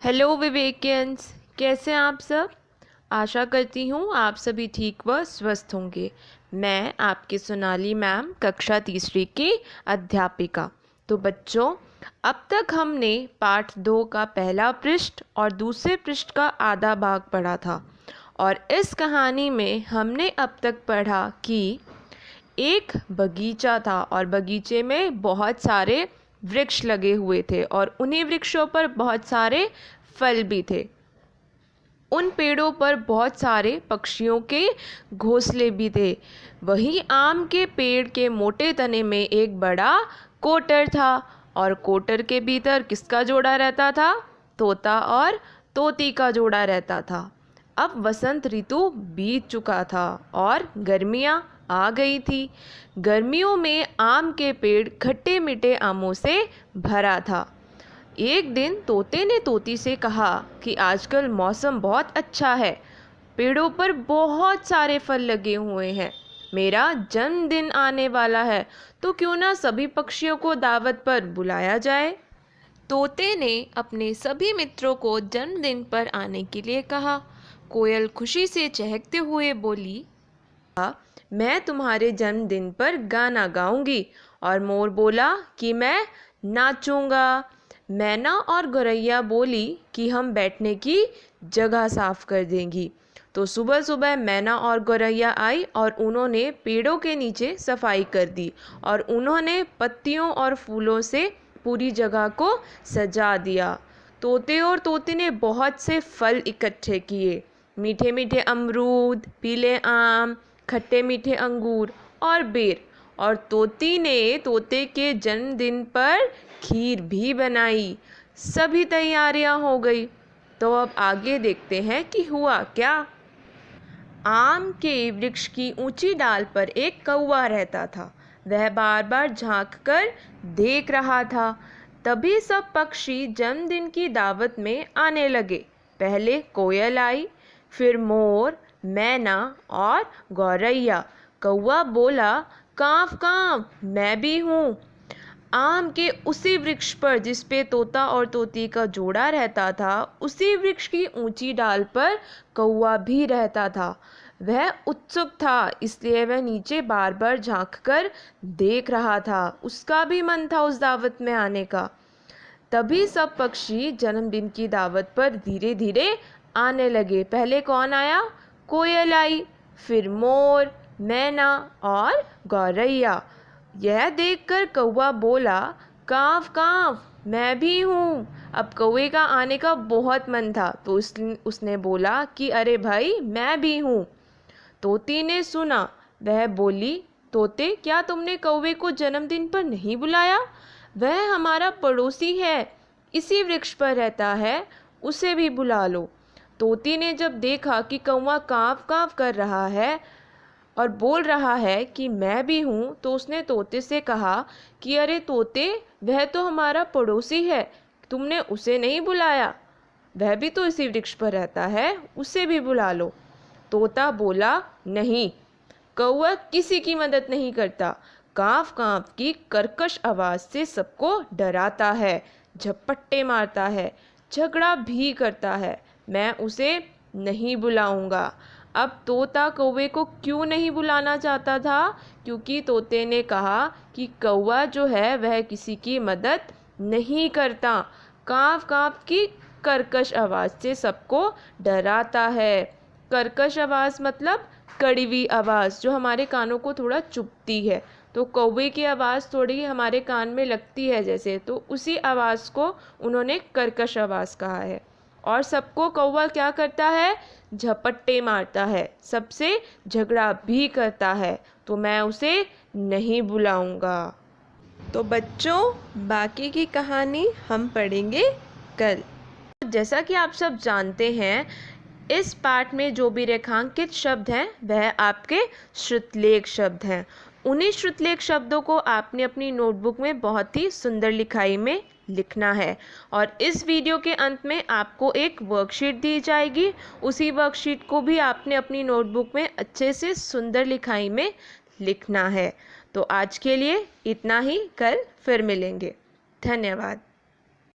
Hello विवेकियंस, कैसे हैं आप सब। आशा करती हूँ आप सभी ठीक व स्वस्थ होंगे। मैं आपकी सोनाली मैम, कक्षा तीसरी की अध्यापिका। तो बच्चों, अब तक हमने पाठ 2 का पहला पृष्ठ और दूसरे पृष्ठ का आधा भाग पढ़ा था और इस कहानी में हमने अब तक पढ़ा कि एक बगीचा था और बगीचे में बहुत सारे वृक्ष लगे हुए थे और उन्हीं वृक्षों पर बहुत सारे फल भी थे। उन पेड़ों पर बहुत सारे पक्षियों के घोंसले भी थे। वहीं आम के पेड़ के मोटे तने में एक बड़ा कोटर था और कोटर के भीतर किसका जोड़ा रहता था? तोता और तोती का जोड़ा रहता था। अब वसंत ऋतु बीत चुका था और गर्मियाँ आ गई थी। गर्मियों में आम के पेड़ खट्टे मीठे आमों से भरा था। एक दिन तोते ने तोती से कहा कि आजकल मौसम बहुत अच्छा है, पेड़ों पर बहुत सारे फल लगे हुए हैं, मेरा जन्मदिन आने वाला है, तो क्यों ना सभी पक्षियों को दावत पर बुलाया जाए। तोते ने अपने सभी मित्रों को जन्मदिन पर आने के लिए कहा। कोयल खुशी से चहकते हुए बोली, मैं तुम्हारे जन्मदिन पर गाना गाऊंगी। और मोर बोला कि मैं नाचूंगा। मैना और गौरैया बोली कि हम बैठने की जगह साफ कर देंगी। तो सुबह सुबह मैना और गौरैया आई और उन्होंने पेड़ों के नीचे सफाई कर दी और उन्होंने पत्तियों और फूलों से पूरी जगह को सजा दिया। तोते और तोती ने बहुत से फल इकट्ठे किए, मीठे मीठे अमरूद, पीले आम, खट्टे मीठे अंगूर और बेर। और तोती ने तोते के जन्मदिन पर खीर भी बनाई। सभी तैयारियां हो गई। तो अब आगे देखते हैं कि हुआ क्या। आम के वृक्ष की ऊंची डाल पर एक कौवा रहता था। वह बार बार झांक कर देख रहा था। तभी सब पक्षी जन्मदिन की दावत में आने लगे। पहले कोयल आई, फिर मोर, मैना और गौरैया। कौवा बोला, कांव कांव, मैं भी हूँ। आम के उसी वृक्ष पर जिस पे तोता और तोती का जोड़ा रहता था, उसी वृक्ष की ऊंची डाल पर कौवा भी रहता था। वह उत्सुक था, इसलिए वह नीचे बार बार झांक कर देख रहा था। उसका भी मन था उस दावत में आने का। तभी सब पक्षी जन्मदिन की दावत पर धीरे धीरे आने लगे। पहले कौन आया? कोयल आई, फिर मोर, मैना और गौरैया। यह देखकर कौवा बोला, कांव कांव, मैं भी हूँ। अब कौवे का आने का बहुत मन था, तो उसने बोला कि अरे भाई, मैं भी हूँ। तोती ने सुना, वह बोली, तोते, क्या तुमने कौवे को जन्मदिन पर नहीं बुलाया? वह हमारा पड़ोसी है, इसी वृक्ष पर रहता है, उसे भी बुला लो। तोती ने जब देखा कि कौवा कांव कांव कर रहा है और बोल रहा है कि मैं भी हूँ, तो उसने तोते से कहा कि अरे तोते, वह तो हमारा पड़ोसी है, तुमने उसे नहीं बुलाया? वह भी तो इसी वृक्ष पर रहता है, उसे भी बुला लो। तोता बोला, नहीं, कौवा किसी की मदद नहीं करता, कांव कांव की कर्कश आवाज़ से सबको डराता है, झपट्टे मारता है, झगड़ा भी करता है, मैं उसे नहीं बुलाऊंगा। अब तोता कौवे को क्यों नहीं बुलाना चाहता था? क्योंकि तोते ने कहा कि कौवा जो है वह किसी की मदद नहीं करता, कांव कांव की कर्कश आवाज़ से सबको डराता है। कर्कश आवाज़ मतलब कड़वी आवाज़, जो हमारे कानों को थोड़ा चुभती है। तो कौवे की आवाज़ थोड़ी हमारे कान में लगती है जैसे, तो उसी आवाज़ को उन्होंने कर्कश आवाज़ कहा है। और सबको कौवा क्या करता है? झपट्टे मारता है, सबसे झगड़ा भी करता है, तो मैं उसे नहीं बुलाऊंगा। तो बच्चों, बाकी की कहानी हम पढ़ेंगे कल। जैसा कि आप सब जानते हैं, इस पाठ में जो भी रेखांकित शब्द हैं वह आपके श्रुतलेख शब्द हैं। उन्हीं श्रुतलेख शब्दों को आपने अपनी नोटबुक में बहुत ही सुंदर लिखाई में लिखना है। और इस वीडियो के अंत में आपको एक वर्कशीट दी जाएगी, उसी वर्कशीट को भी आपने अपनी नोटबुक में अच्छे से सुंदर लिखाई में लिखना है। तो आज के लिए इतना ही, कल फिर मिलेंगे। धन्यवाद।